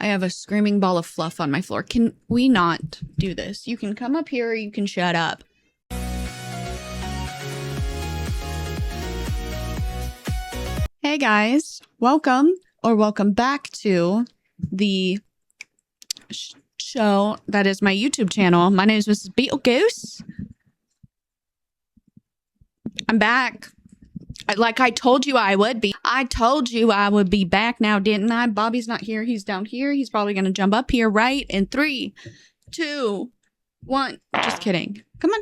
I have a screaming ball of fluff on my floor. Can we not do this? You can come up here or you can shut up. Hey guys, welcome back to the show that is my YouTube channel. My name is Mrs. Beetlegoose. I'm back. Like I told you I would be. I told you I would be back now, didn't I? Bobby's not here. He's down here. He's probably going to jump up here right in 3, 2, 1. Just kidding. Come on.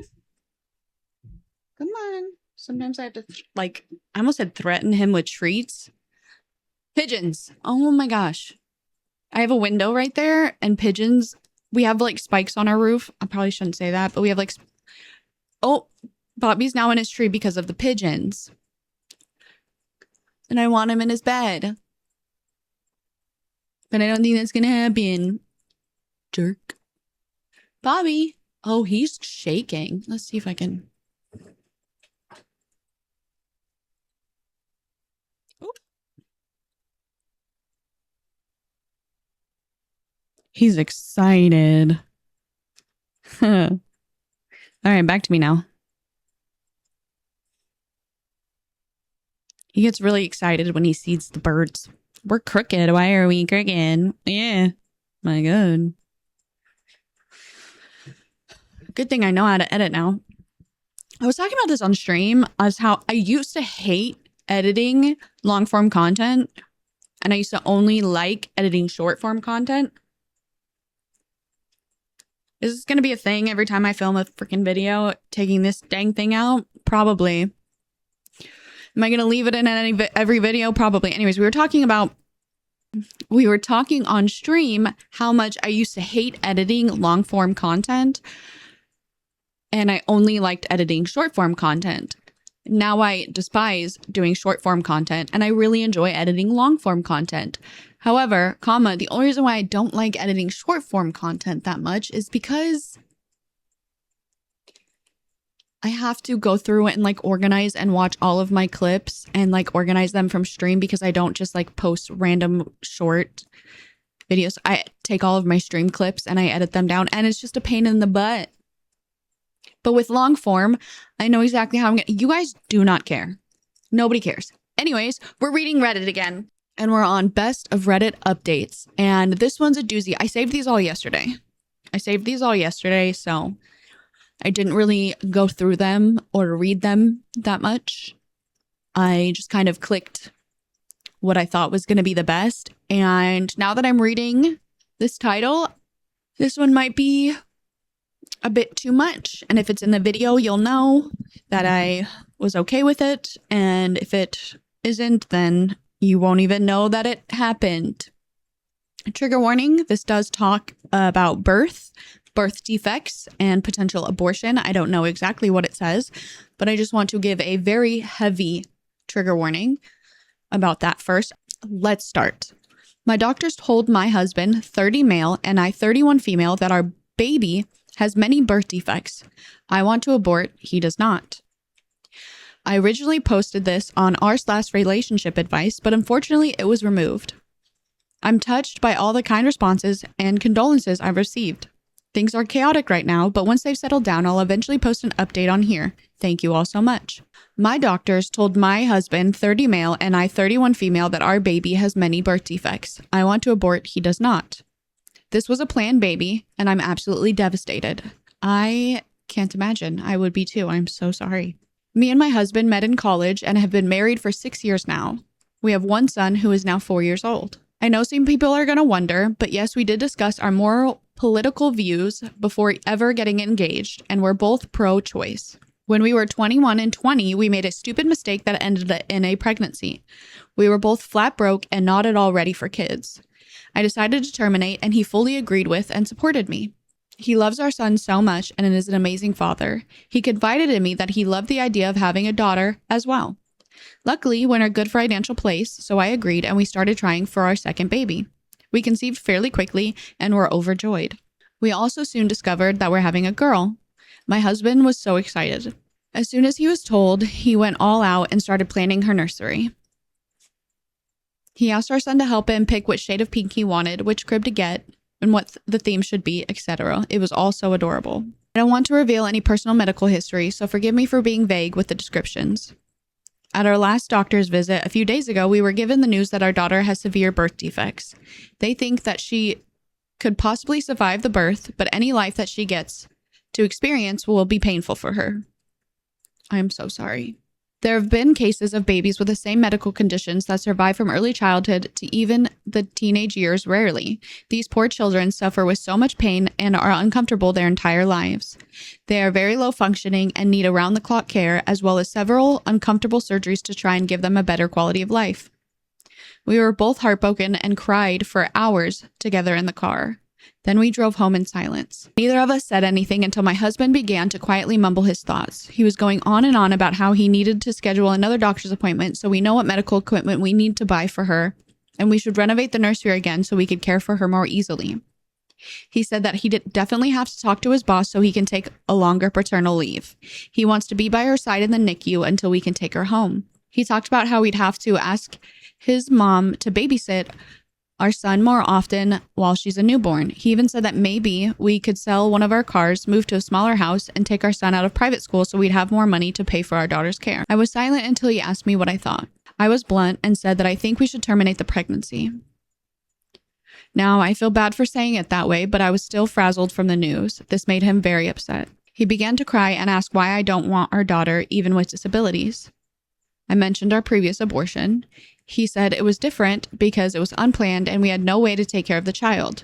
Come on. Sometimes I have to, I almost said threaten him with treats. Pigeons. Oh my gosh. I have a window right there and pigeons. We have spikes on our roof. I probably shouldn't say that, but we have oh, Bobby's now in his tree because of the pigeons. And I want him in his bed. But I don't think that's going to happen. Jerk. Bobby. Oh, he's shaking. Let's see if I can. Oop. He's excited. All right, back to me now. He gets really excited when he sees the birds. We're crooked. Why are we crooked? Yeah. My God. Good thing I know how to edit now. I was talking about this on stream as how I used to hate editing long form content. And I used to only like editing short form content. Is this going to be a thing every time I film a freaking video, taking this dang thing out? Probably. Am I going to leave it in every video? Probably. Anyways, we were talking on stream how much I used to hate editing long form content. And I only liked editing short form content. Now I despise doing short form content and I really enjoy editing long form content. However, the only reason why I don't like editing short form content that much is because I have to go through it and organize and watch all of my clips and organize them from stream because I don't just post random short videos. I take all of my stream clips and I edit them down and it's just a pain in the butt. But with long form, I know exactly how I'm going to. You guys do not care. Nobody cares. Anyways, we're reading Reddit again and we're on best of Reddit updates. And this one's a doozy. I saved these all yesterday. So I didn't really go through them or read them that much. I just kind of clicked what I thought was going to be the best. And now that I'm reading this title, this one might be a bit too much. And if it's in the video, you'll know that I was okay with it. And if it isn't, then you won't even know that it happened. Trigger warning, this does talk about birth defects, and potential abortion. I don't know exactly what it says, but I just want to give a very heavy trigger warning about that first. Let's start. My doctors told my husband, 30 male, and I, 31 female, that our baby has many birth defects. I want to abort. He does not. I originally posted this on r/relationship advice, but unfortunately it was removed. I'm touched by all the kind responses and condolences I've received. Things are chaotic right now, but once they've settled down, I'll eventually post an update on here. Thank you all so much. My doctors told my husband, 30 male, and I, 31 female, that our baby has many birth defects. I want to abort. He does not. This was a planned baby, and I'm absolutely devastated. I can't imagine. I would be too. I'm so sorry. Me and my husband met in college and have been married for 6 years now. We have one son who is now 4 years old. I know some people are going to wonder, but yes, we did discuss our moral political views before ever getting engaged, and we're both pro-choice. When we were 21 and 20, we made a stupid mistake that ended in a pregnancy. We were both flat broke and not at all ready for kids. I decided to terminate, and he fully agreed with and supported me. He loves our son so much and is an amazing father. He confided in me that he loved the idea of having a daughter as well. Luckily, we're in a good financial place, so I agreed and we started trying for our second baby. We conceived fairly quickly and were overjoyed. We also soon discovered that we're having a girl. My husband was so excited. As soon as he was told, he went all out and started planning her nursery. He asked our son to help him pick which shade of pink he wanted, which crib to get, and what the theme should be, etc. It was all so adorable. I don't want to reveal any personal medical history, so forgive me for being vague with the descriptions. At our last doctor's visit a few days ago, we were given the news that our daughter has severe birth defects. They think that she could possibly survive the birth, but any life that she gets to experience will be painful for her. I am so sorry. There have been cases of babies with the same medical conditions that survive from early childhood to even the teenage years rarely. These poor children suffer with so much pain and are uncomfortable their entire lives. They are very low functioning and need around-the-clock care, as well as several uncomfortable surgeries to try and give them a better quality of life. We were both heartbroken and cried for hours together in the car. Then we drove home in silence. Neither of us said anything until my husband began to quietly mumble his thoughts. He was going on and on about how he needed to schedule another doctor's appointment so we know what medical equipment we need to buy for her, and we should renovate the nursery again so we could care for her more easily. He said that he definitely have to talk to his boss so he can take a longer paternal leave. He wants to be by her side in the NICU until we can take her home. He talked about how we'd have to ask his mom to babysit our son more often while she's a newborn. He even said that maybe we could sell one of our cars, move to a smaller house, and take our son out of private school so we'd have more money to pay for our daughter's care. I was silent until he asked me what I thought. I was blunt and said that I think we should terminate the pregnancy. Now, I feel bad for saying it that way, but I was still frazzled from the news. This made him very upset. He began to cry and ask why I don't want our daughter, even with disabilities. I mentioned our previous abortion. He said it was different because it was unplanned and we had no way to take care of the child.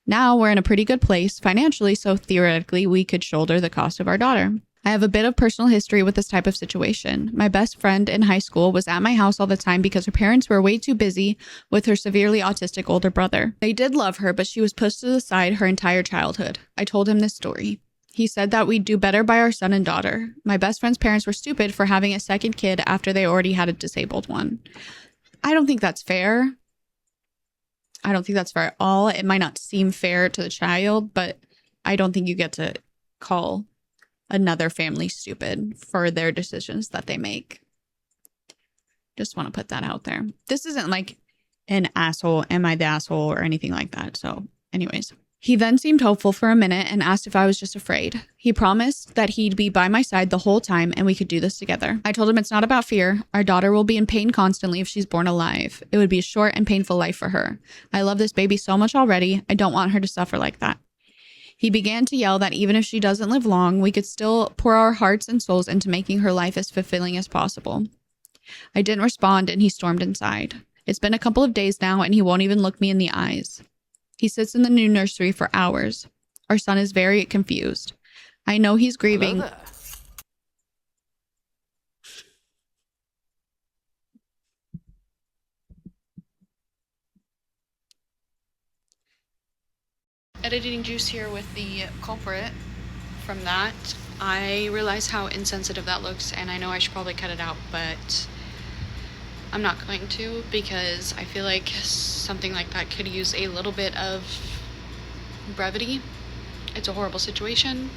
Now we're in a pretty good place financially, so theoretically we could shoulder the cost of our daughter. I have a bit of personal history with this type of situation. My best friend in high school was at my house all the time because her parents were way too busy with her severely autistic older brother. They did love her, but she was pushed to the side her entire childhood. I told him this story. He said that we'd do better by our son and daughter. My best friend's parents were stupid for having a second kid after they already had a disabled one. I don't think that's fair. I don't think that's fair at all. It might not seem fair to the child, but I don't think you get to call another family stupid for their decisions that they make. Just want to put that out there. This isn't like an asshole, am I the asshole, or anything like that. So anyways. He then seemed hopeful for a minute and asked if I was just afraid. He promised that he'd be by my side the whole time and we could do this together. I told him it's not about fear. Our daughter will be in pain constantly if she's born alive. It would be a short and painful life for her. I love this baby so much already. I don't want her to suffer like that. He began to yell that even if she doesn't live long, we could still pour our hearts and souls into making her life as fulfilling as possible. I didn't respond and he stormed inside. It's been a couple of days now and he won't even look me in the eyes. He sits in the new nursery for hours. Our son is very confused. I know he's grieving. Editing juice here with the culprit from that. I realize how insensitive that looks, and I know I should probably cut it out, but I'm not going to because I feel like something like that could use a little bit of brevity. It's a horrible situation.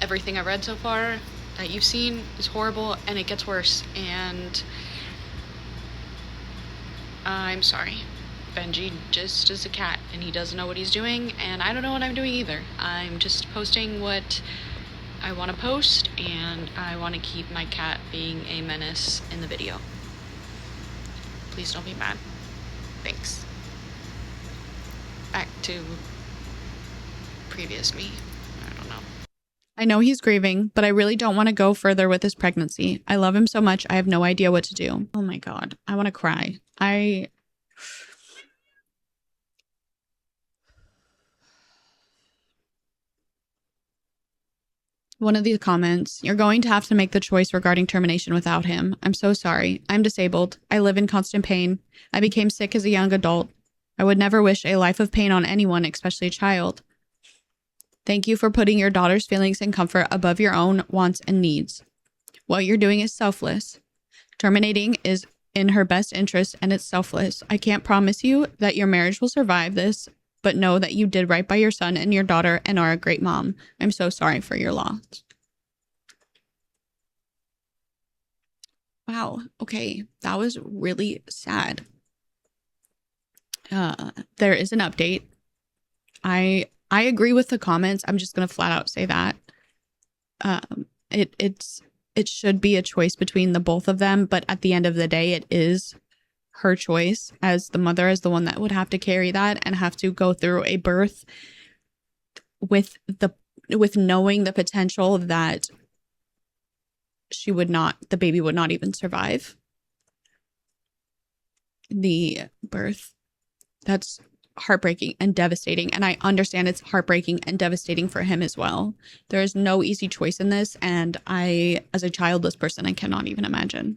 Everything I've read so far that you've seen is horrible and it gets worse, and I'm sorry. Benji just is a cat and he doesn't know what he's doing, and I don't know what I'm doing either. I'm just posting what I want to post, and I want to keep my cat being a menace in the video. Please don't be mad. Thanks. Back to previous me. I don't know. I know he's grieving, but I really don't want to go further with his pregnancy. I love him so much, I have no idea what to do. Oh my God. I want to cry. One of these comments, you're going to have to make the choice regarding termination without him. I'm so sorry. I'm disabled. I live in constant pain. I became sick as a young adult. I would never wish a life of pain on anyone, especially a child. Thank you for putting your daughter's feelings and comfort above your own wants and needs. What you're doing is selfless. Terminating is in her best interest and it's selfless. I can't promise you that your marriage will survive this, but know that you did right by your son and your daughter and are a great mom. I'm so sorry for your loss. Wow. Okay. That was really sad. There is an update. I agree with the comments. I'm just gonna flat out say that. It should be a choice between the both of them, but at the end of the day, it is her choice as the mother, as the one that would have to carry that and have to go through a birth with knowing the potential that the baby would not even survive the birth. That's heartbreaking and devastating. And I understand it's heartbreaking and devastating for him as well. There is no easy choice in this. And I, as a childless person, I cannot even imagine.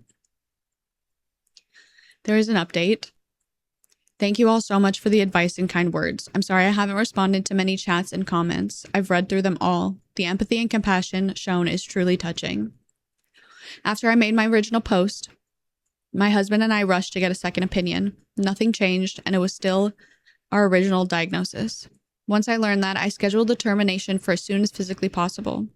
There is an update. Thank you all so much for the advice and kind words. I'm sorry I haven't responded to many chats and comments. I've read through them all. The empathy and compassion shown is truly touching. After I made my original post, my husband and I rushed to get a second opinion. Nothing changed, and it was still our original diagnosis. Once I learned that, I scheduled the termination for as soon as physically possible.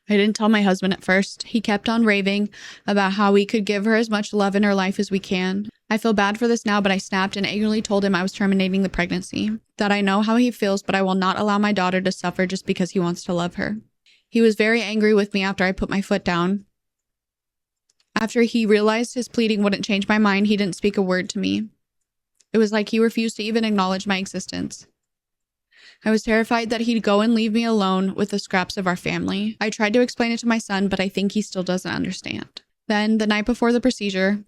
I didn't tell my husband at first. He kept on raving about how we could give her as much love in her life as we can. I feel bad for this now, but I snapped and angrily told him I was terminating the pregnancy, that I know how he feels, but I will not allow my daughter to suffer just because he wants to love her. He was very angry with me after I put my foot down. After he realized his pleading wouldn't change my mind, he didn't speak a word to me. It was like he refused to even acknowledge my existence. I was terrified that he'd go and leave me alone with the scraps of our family. I tried to explain it to my son, but I think he still doesn't understand. Then, the night before the procedure,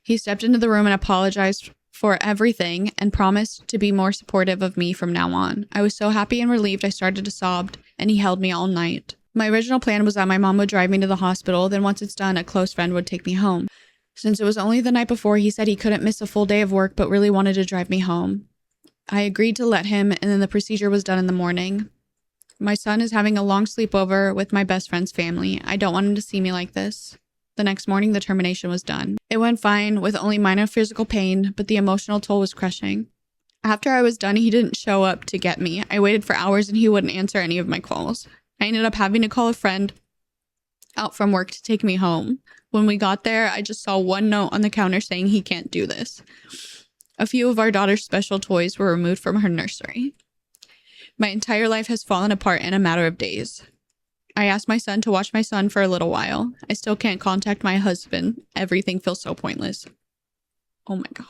he stepped into the room and apologized for everything and promised to be more supportive of me from now on. I was so happy and relieved I started to sob, and he held me all night. My original plan was that my mom would drive me to the hospital, then once it's done, a close friend would take me home. Since it was only the night before, he said he couldn't miss a full day of work but really wanted to drive me home. I agreed to let him, and then the procedure was done in the morning. My son is having a long sleepover with my best friend's family. I don't want him to see me like this. The next morning, the termination was done. It went fine, with only minor physical pain, but the emotional toll was crushing. After I was done, he didn't show up to get me. I waited for hours and he wouldn't answer any of my calls. I ended up having to call a friend out from work to take me home. When we got there, I just saw one note on the counter saying he can't do this. A few of our daughter's special toys were removed from her nursery. My entire life has fallen apart in a matter of days. I asked my son to watch my son for a little while. I still can't contact my husband. Everything feels so pointless. Oh my God.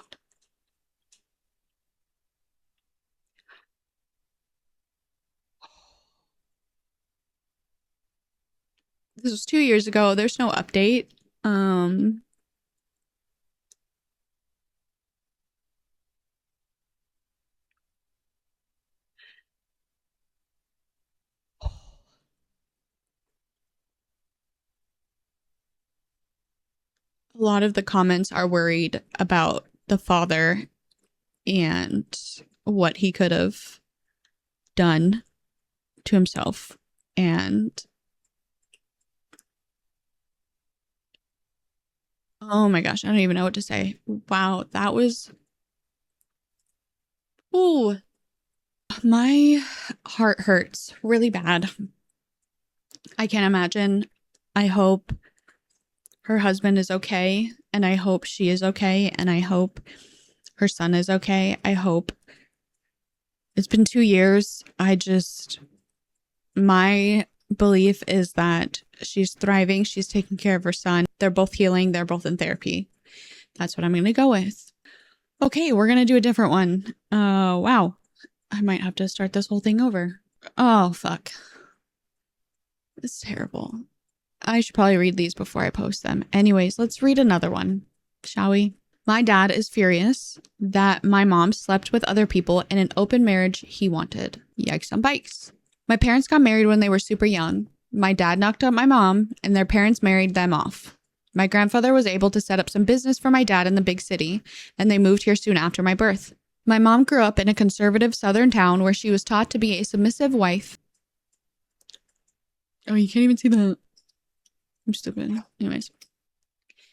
This was 2 years ago. There's no update. A lot of the comments are worried about the father and what he could have done to himself. And oh my gosh, I don't even know what to say. Wow, that was... Ooh, my heart hurts really bad. I can't imagine. I hope her husband is okay, and I hope she is okay, and I hope her son is okay. I hope. It's been 2 years. My belief is that she's thriving. She's taking care of her son. They're both healing. They're both in therapy. That's what I'm going to go with. Okay, we're going to do a different one. Wow. I might have to start this whole thing over. Oh, fuck. It's terrible. I should probably read these before I post them. Anyways, let's read another one, shall we? My dad is furious that my mom slept with other people in an open marriage he wanted. Yikes on bikes. My parents got married when they were super young. My dad knocked up my mom, and their parents married them off. My grandfather was able to set up some business for my dad in the big city, and they moved here soon after my birth. My mom grew up in a conservative southern town where she was taught to be a submissive wife. Oh, you can't even see that. I'm stupid. Anyways.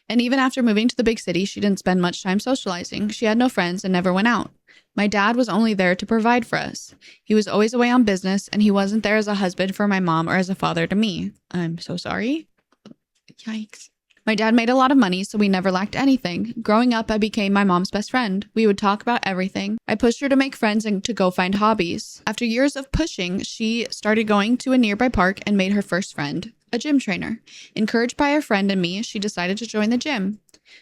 And even after moving to the big city, she didn't spend much time socializing. She had no friends and never went out. My dad was only there to provide for us. He was always away on business, and he wasn't there as a husband for my mom or as a father to me. I'm so sorry. Yikes. My dad made a lot of money, so we never lacked anything. Growing up, I became my mom's best friend. We would talk about everything. I pushed her to make friends and to go find hobbies. After years of pushing, she started going to a nearby park and made her first friend, a gym trainer. Encouraged by her friend and me, she decided to join the gym.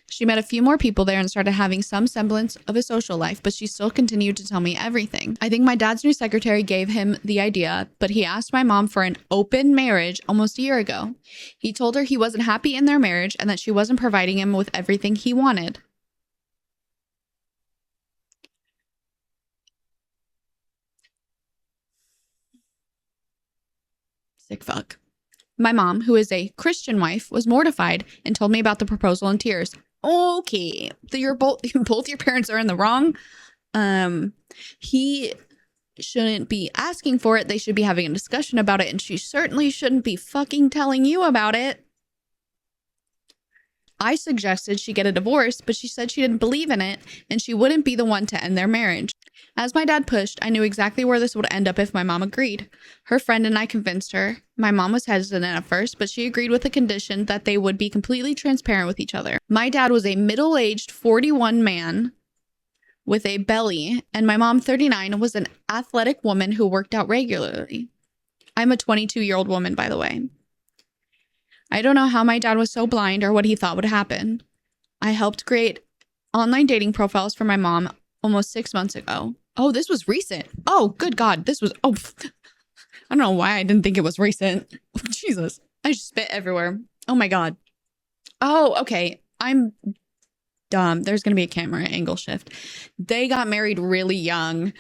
She met a few more people there and started having some semblance of a social life, but she still continued to tell me everything. I think my dad's new secretary gave him the idea, but he asked my mom for an open marriage almost a year ago. He told her he wasn't happy in their marriage and that she wasn't providing him with everything he wanted. Sick fuck. My mom, who is a Christian wife, was mortified and told me about the proposal in tears. Okay, you're both your parents are in the wrong. He shouldn't be asking for it. They should be having a discussion about it, and she certainly shouldn't be fucking telling you about it. I suggested she get a divorce, but she said she didn't believe in it, and she wouldn't be the one to end their marriage. As my dad pushed, I knew exactly where this would end up if my mom agreed. Her friend and I convinced her. My mom was hesitant at first, but she agreed with the condition that they would be completely transparent with each other. My dad was a middle-aged 41 man with a belly, and my mom, 39, was an athletic woman who worked out regularly. I'm a 22-year-old woman, by the way. I don't know how my dad was so blind or what he thought would happen. I helped create online dating profiles for my mom almost 6 months ago. Oh, this was recent. Oh, good God. I don't know why I didn't think it was recent. Jesus. I just spit everywhere. Oh my God. Oh, okay. I'm dumb. There's going to be a camera angle shift. They got married really young.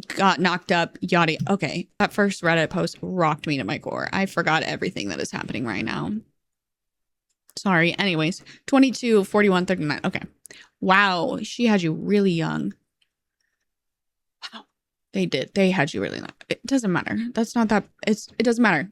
Got knocked up, yada. Okay, that first Reddit post rocked me to my core. I forgot everything that is happening right now. Sorry. Anyways, 22, 41, 39. Okay. Wow, she had you really young. Wow. They did. They had you really young. It doesn't matter. That's not that. It doesn't matter.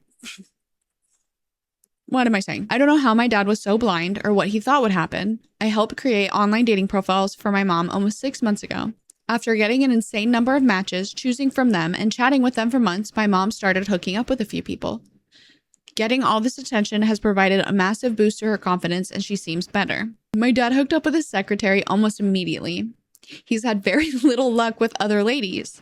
What am I saying? I don't know how my dad was so blind or what he thought would happen. I helped create online dating profiles for my mom almost 6 months ago. After getting an insane number of matches, choosing from them, and chatting with them for months, my mom started hooking up with a few people. Getting all this attention has provided a massive boost to her confidence, and she seems better. My dad hooked up with his secretary almost immediately. He's had very little luck with other ladies.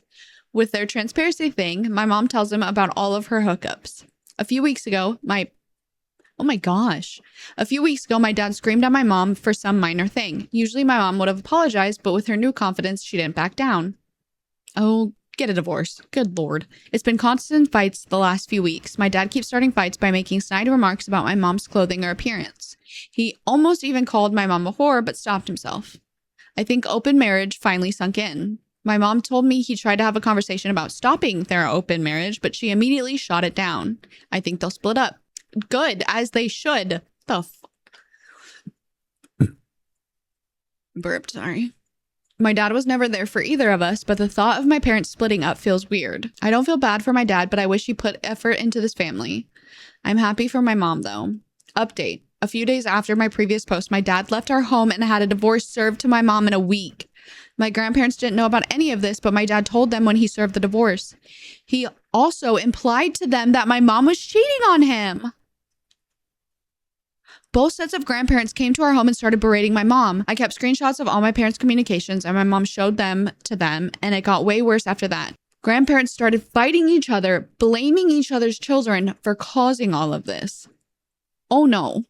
With their transparency thing, my mom tells him about all of her hookups. A few weeks ago, my dad screamed at my mom for some minor thing. Usually my mom would have apologized, but with her new confidence, she didn't back down. Oh, get a divorce. Good Lord. It's been constant fights the last few weeks. My dad keeps starting fights by making snide remarks about my mom's clothing or appearance. He almost even called my mom a whore, but stopped himself. I think open marriage finally sunk in. My mom told me he tried to have a conversation about stopping their open marriage, but she immediately shot it down. I think they'll split up. Good, as they should. Burped, sorry. My dad was never there for either of us, but the thought of my parents splitting up feels weird. I don't feel bad for my dad, but I wish he put effort into this family. I'm happy for my mom, though. Update. A few days after my previous post, my dad left our home and had a divorce served to my mom in a week. My grandparents didn't know about any of this, but my dad told them when he served the divorce. He also implied to them that my mom was cheating on him. Both sets of grandparents came to our home and started berating my mom. I kept screenshots of all my parents' communications and my mom showed them to them, and it got way worse after that. Grandparents started fighting each other, blaming each other's children for causing all of this. Oh no.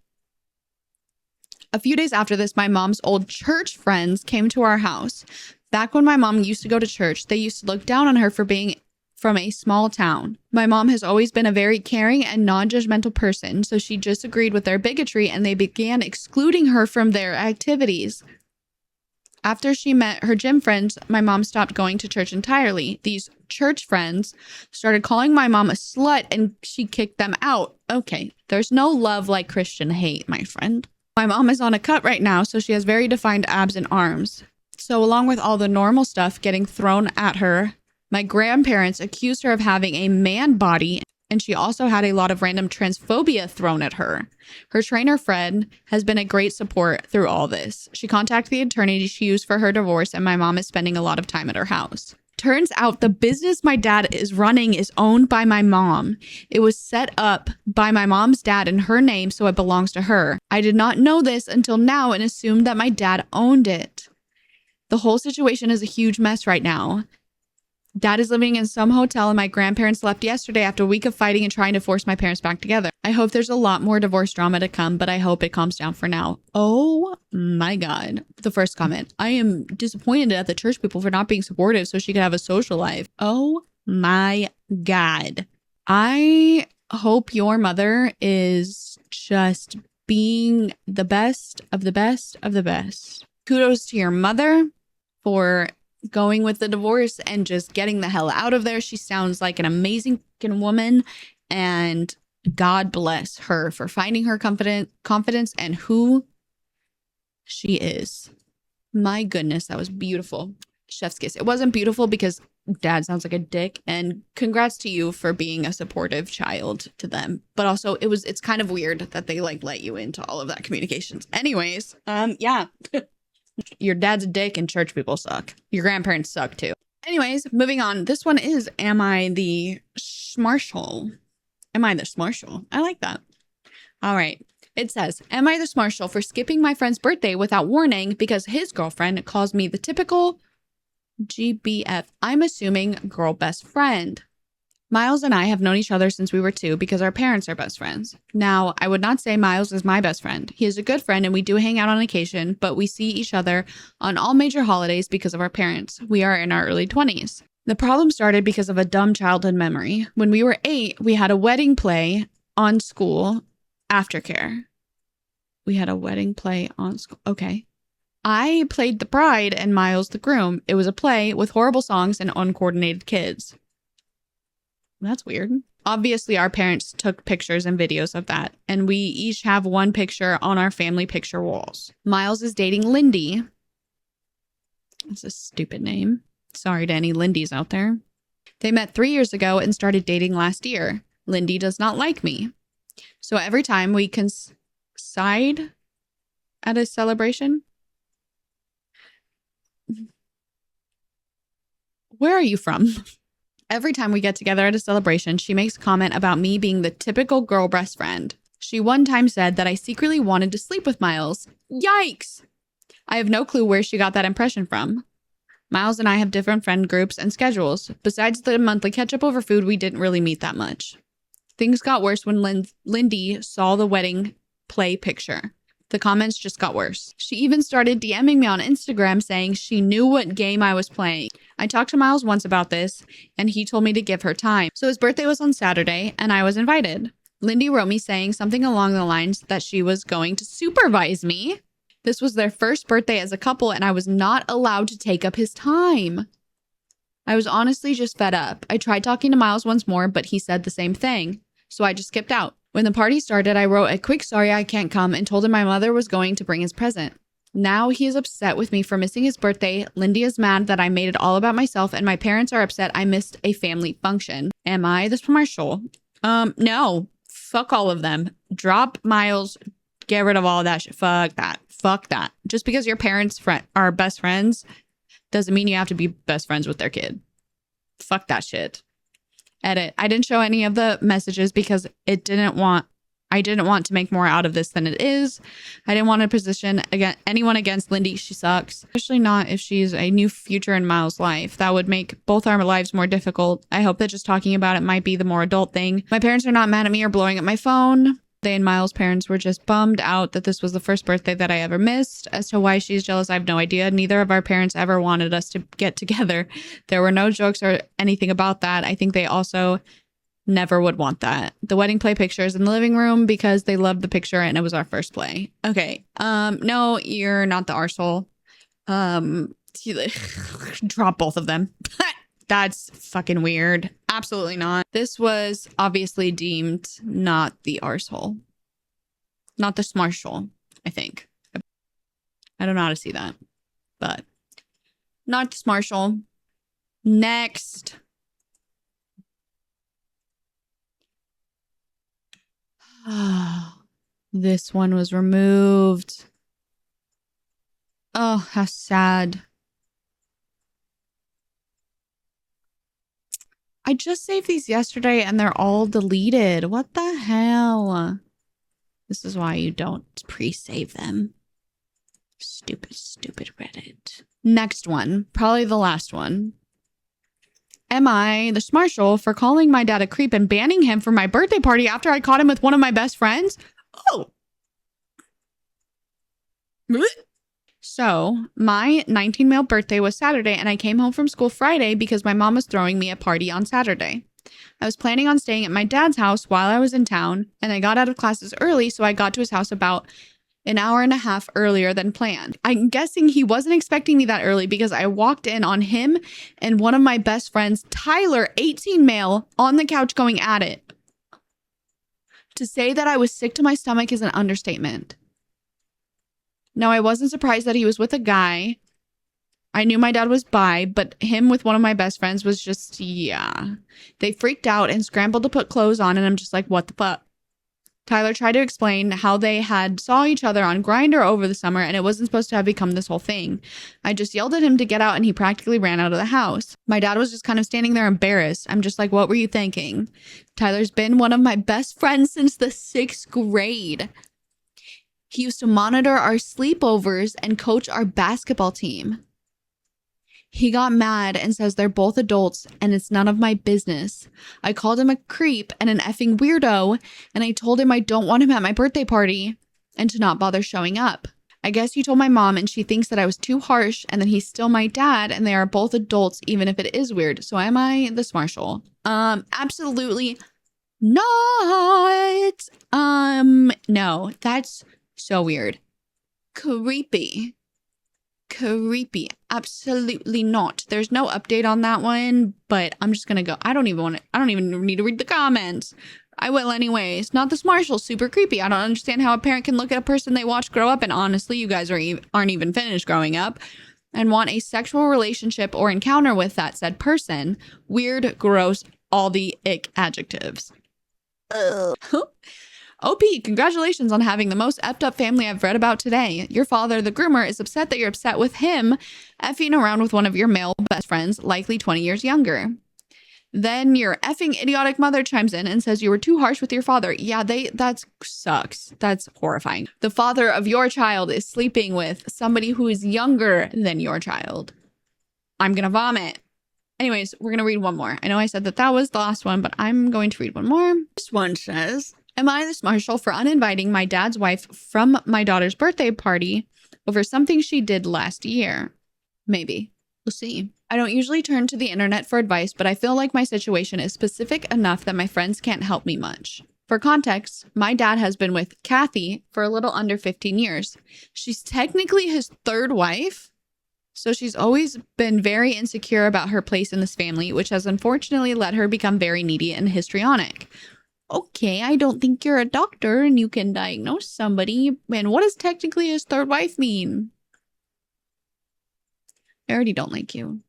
A few days after this, my mom's old church friends came to our house. Back when my mom used to go to church, they used to look down on her for being from a small town. My mom has always been a very caring and non-judgmental person, so she just agreed with their bigotry and they began excluding her from their activities. After she met her gym friends, my mom stopped going to church entirely. These church friends started calling my mom a slut and she kicked them out. Okay, there's no love like Christian hate, my friend. My mom is on a cut right now, so she has very defined abs and arms. So along with all the normal stuff getting thrown at her, my grandparents accused her of having a man body, and she also had a lot of random transphobia thrown at her. Her trainer, Fred, has been a great support through all this. She contacted the attorney she used for her divorce, and my mom is spending a lot of time at her house. Turns out the business my dad is running is owned by my mom. It was set up by my mom's dad in her name, so it belongs to her. I did not know this until now and assumed that my dad owned it. The whole situation is a huge mess right now. Dad is living in some hotel and my grandparents left yesterday after a week of fighting and trying to force my parents back together. I hope there's a lot more divorce drama to come, but I hope it calms down for now. Oh my God. The first comment. I am disappointed at the church people for not being supportive so she could have a social life. Oh my God. I hope your mother is just being the best of the best of the best. Kudos to your mother for going with the divorce and just getting the hell out of there. She sounds like an amazing woman, and God bless her for finding her confidence and who she is. My goodness, that was beautiful. Chef's kiss. It wasn't beautiful because dad sounds like a dick, and congrats to you for being a supportive child to them. But also it's kind of weird that they like let you into all of that communications. Anyways, yeah. Your dad's a dick and church people suck. Your grandparents suck too. Anyways, moving on. This one is, am I the smarshal? Am I the smarshal? I like that. All right. It says, am I the smarshal for skipping my friend's birthday without warning because his girlfriend calls me the typical GBF? I'm assuming girl best friend. Miles and I have known each other since we were 2 because our parents are best friends. Now, I would not say Miles is my best friend. He is a good friend and we do hang out on occasion, but we see each other on all major holidays because of our parents. We are in our early 20s. The problem started because of a dumb childhood memory. When we were 8, we had a wedding play on school aftercare. We had a wedding play on school. Okay. I played the bride and Miles the groom. It was a play with horrible songs and uncoordinated kids. That's weird. Obviously, our parents took pictures and videos of that, and we each have one picture on our family picture walls. Miles is dating Lindy. That's a stupid name. Sorry to any Lindys out there. They met 3 years ago and started dating last year. Lindy does not like me. So every time we coincide at a celebration. Where are you from? Every time we get together at a celebration, she makes a comment about me being the typical girl best friend. She one time said that I secretly wanted to sleep with Miles. Yikes! I have no clue where she got that impression from. Miles and I have different friend groups and schedules. Besides the monthly catch-up over food, we didn't really meet that much. Things got worse when Lindy saw the wedding play picture. The comments just got worse. She even started DMing me on Instagram saying she knew what game I was playing. I talked to Miles once about this, and he told me to give her time. So his birthday was on Saturday, and I was invited. Lindy wrote me saying something along the lines that she was going to supervise me. This was their first birthday as a couple, and I was not allowed to take up his time. I was honestly just fed up. I tried talking to Miles once more, but he said the same thing. So I just skipped out. When the party started, I wrote a quick sorry I can't come and told him my mother was going to bring his present. Now he is upset with me for missing his birthday. Lindy is mad that I made it all about myself, and my parents are upset I missed a family function. Am I this commercial? No. Fuck all of them. Drop Miles. Get rid of all of that shit. Fuck that. Fuck that. Just because your parents are best friends doesn't mean you have to be best friends with their kid. Fuck that shit. Edit. I didn't show any of the messages because I didn't want to make more out of this than it is. I didn't want to position anyone against Lindy. She sucks. Especially not if she's a new future in Miles' life. That would make both our lives more difficult. I hope that just talking about it might be the more adult thing. My parents are not mad at me or blowing up my phone. They and Miles' parents were just bummed out that this was the first birthday that I ever missed. As to why she's jealous, I have no idea. Neither of our parents ever wanted us to get together. There were no jokes or anything about that. I think they also never would want that. The wedding play picture is in the living room because they loved the picture and it was our first play. Okay. No, you're not the arsehole. Drop both of them. That's fucking weird. Absolutely not. This was obviously deemed not the arsehole. Not the smarshal, I think. I don't know how to see that. But not the smarshal. Next. This one was removed. Oh, how sad. I just saved these yesterday and they're all deleted. What the hell? This is why you don't pre-save them. Stupid Reddit. Next one, probably the last one. Am I the Smarshall for calling my dad a creep and banning him from my birthday party after I caught him with one of my best friends? Oh. So, my 19 male birthday was Saturday and I came home from school Friday because my mom was throwing me a party on Saturday. I was planning on staying at my dad's house while I was in town, and I got out of classes early, so I got to his house about an hour and a half earlier than planned. I'm guessing he wasn't expecting me that early because I walked in on him and one of my best friends, Tyler, 18 male, on the couch going at it. To say that I was sick to my stomach is an understatement. Now, I wasn't surprised that he was with a guy. I knew my dad was bi, but him with one of my best friends was just, yeah. They freaked out and scrambled to put clothes on, and I'm just like, what the fuck? Tyler tried to explain how they had saw each other on Grindr over the summer, and it wasn't supposed to have become this whole thing. I just yelled at him to get out, and he practically ran out of the house. My dad was just kind of standing there embarrassed. I'm just like, what were you thinking? Tyler's been one of my best friends since the 6th grade. He used to monitor our sleepovers and coach our basketball team. He got mad and says they're both adults and it's none of my business. I called him a creep and an effing weirdo, and I told him I don't want him at my birthday party and to not bother showing up. I guess he told my mom and she thinks that I was too harsh and that he's still my dad and they are both adults even if it is weird. So am I the Smarshall? Absolutely not. No, that's so weird. Creepy. Absolutely not. There's no update on that one, but I'm just gonna go. I don't even need to read the comments. I will anyways. Not the Smarshall, super creepy. I don't understand how a parent can look at a person they watch grow up, and honestly, you guys aren't even finished growing up, and want a sexual relationship or encounter with that said person. Weird, gross, all the ick adjectives. OP, congratulations on having the most effed up family I've read about today. Your father, the groomer, is upset that you're upset with him effing around with one of your male best friends, likely 20 years younger. Then your effing idiotic mother chimes in and says you were too harsh with your father. Yeah, that sucks. That's horrifying. The father of your child is sleeping with somebody who is younger than your child. I'm gonna vomit. Anyways, we're gonna read one more. I know I said that was the last one, but I'm going to read one more. This one says, am I the Smarshall for uninviting my dad's wife from my daughter's birthday party over something she did last year? Maybe. We'll see. I don't usually turn to the internet for advice, but I feel like my situation is specific enough that my friends can't help me much. For context, my dad has been with Kathy for a little under 15 years. She's technically his third wife, so she's always been very insecure about her place in this family, which has unfortunately led her become very needy and histrionic. Okay, I don't think you're a doctor and you can diagnose somebody. And what does technically his third wife mean? I already don't like you.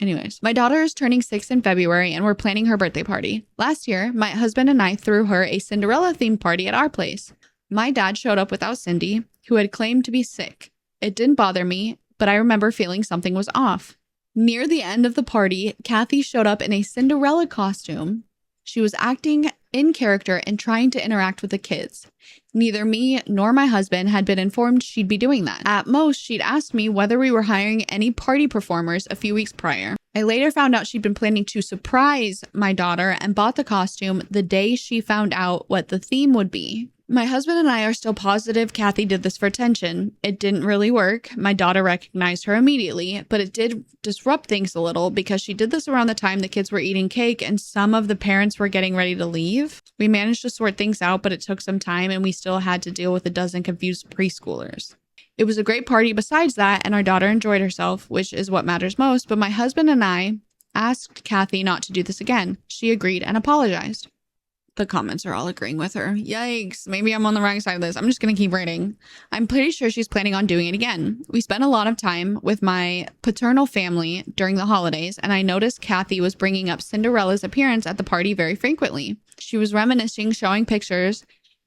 Anyways, my daughter is turning 6 in February and we're planning her birthday party. Last year, my husband and I threw her a Cinderella themed party at our place. My dad showed up without Cindy, who had claimed to be sick. It didn't bother me, but I remember feeling something was off. Near the end of the party, Kathy showed up in a Cinderella costume. She was acting in character and trying to interact with the kids. Neither me nor my husband had been informed she'd be doing that. At most, she'd asked me whether we were hiring any party performers a few weeks prior. I later found out she'd been planning to surprise my daughter and bought the costume the day she found out what the theme would be. My husband and I are still positive Kathy did this for attention. It didn't really work. My daughter recognized her immediately, but it did disrupt things a little because she did this around the time the kids were eating cake and some of the parents were getting ready to leave. We managed to sort things out, but it took some time and we still had to deal with a dozen confused preschoolers. It was a great party besides that, and our daughter enjoyed herself, which is what matters most, but my husband and I asked Kathy not to do this again. She agreed and apologized. The comments are all agreeing with her. Yikes. Maybe I'm on the wrong side of this. I'm just going to keep reading. I'm pretty sure she's planning on doing it again. We spent a lot of time with my paternal family during the holidays, and I noticed Kathy was bringing up Cinderella's appearance at the party very frequently. She was reminiscing, showing pictures,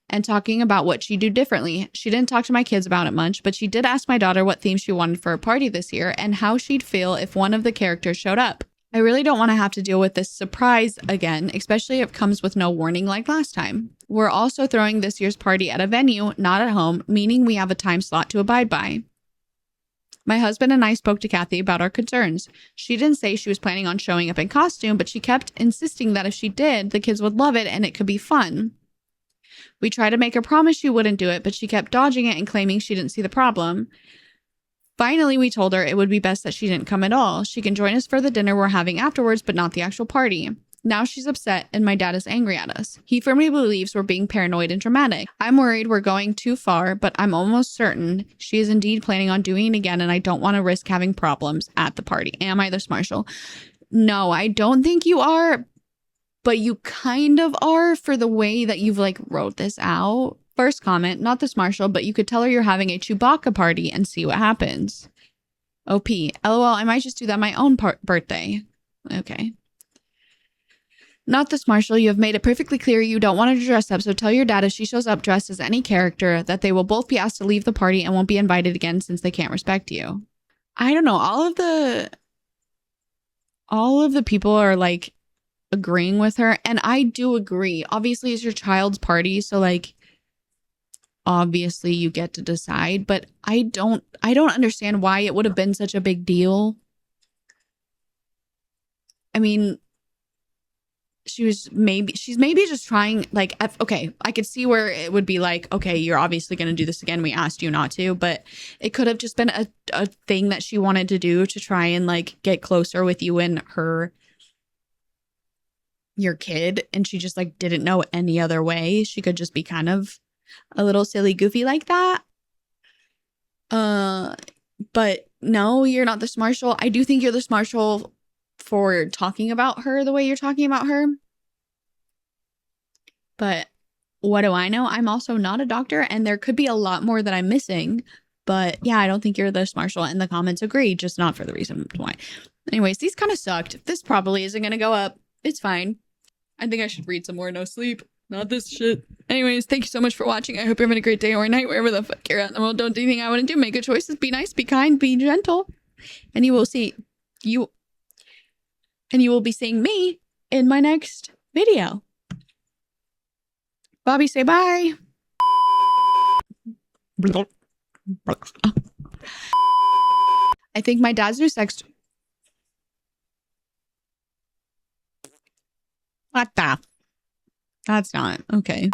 and talking about what she'd do differently. She didn't talk to my kids about it much, but she did ask my daughter what theme she wanted for a party this year and how she'd feel if one of the characters showed up. I really don't want to have to deal with this surprise again, especially if it comes with no warning like last time. We're also throwing this year's party at a venue, not at home, meaning we have a time slot to abide by. My husband and I spoke to Kathy about our concerns. She didn't say she was planning on showing up in costume, but she kept insisting that if she did, the kids would love it and it could be fun. We tried to make her promise she wouldn't do it, but she kept dodging it and claiming she didn't see the problem. Finally, we told her it would be best that she didn't come at all. She can join us for the dinner we're having afterwards, but not the actual party. Now she's upset and my dad is angry at us. He firmly believes we're being paranoid and dramatic. I'm worried we're going too far, but I'm almost certain she is indeed planning on doing it again, and I don't want to risk having problems at the party. Am I this Marshall? No, I don't think you are, but you kind of are for the way that you've wrote this out. First comment, not this Marshall, but you could tell her you're having a Chewbacca party and see what happens. OP, LOL, I might just do that my own birthday. Okay. Not this Marshall, you have made it perfectly clear you don't want her to dress up, so tell your dad if she shows up dressed as any character that they will both be asked to leave the party and won't be invited again since they can't respect you. I don't know, all of the people are agreeing with her, and I do agree. Obviously, it's your child's party, so obviously you get to decide, but I don't understand why it would have been such a big deal. I mean, she's maybe just trying, okay, I could see where it would be okay, you're obviously going to do this again, we asked you not to, but it could have just been a thing that she wanted to do to try and get closer with you and your kid, and she just didn't know any other way. She could just be kind of a little silly goofy like that. But no, you're not this Marshall. I do think you're this Marshall for talking about her the way you're talking about her. But what do I know? I'm also not a doctor, and there could be a lot more that I'm missing. But yeah, I don't think you're this Marshall, and the comments agree, just not for the reason why. Anyways, these kind of sucked. This probably isn't going to go up. It's fine. I think I should read some more. No sleep. Not this shit. Anyways, thank you so much for watching. I hope you're having a great day or night, wherever the fuck you're at in the world. Don't do anything I wouldn't do. Make good choices. Be nice. Be kind. Be gentle. And you will see you. And you will be seeing me in my next video. Bobby, say bye. I think my dad's new sex. What the? That's not okay.